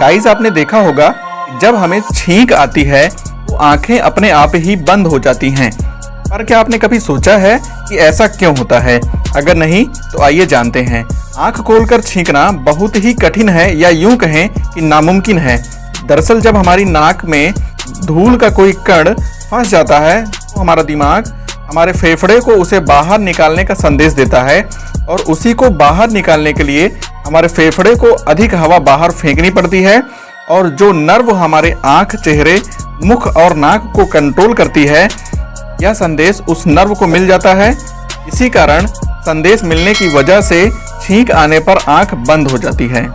Guys आपने देखा होगा जब हमें छींक आती है तो आंखें अपने आप ही बंद हो जाती हैं। पर क्या आपने कभी सोचा है कि ऐसा क्यों होता है? अगर नहीं तो आइए जानते हैं। आंख खोलकर छींकना बहुत ही कठिन है या यूं कहें कि नामुमकिन है। दरअसल जब हमारी नाक में धूल का कोई कण फंस जाता है तो हमारा दिमाग हमारे फेफड़े को उसे बाहर निकालने का संदेश देता है और उसी को बाहर निकालने के लिए हमारे फेफड़े को अधिक हवा बाहर फेंकनी पड़ती है और जो नर्व हमारे आंख, चेहरे, मुख और नाक को कंट्रोल करती है, यह संदेश उस नर्व को मिल जाता है। इसी कारण संदेश मिलने की वजह से छींक आने पर आंख बंद हो जाती है।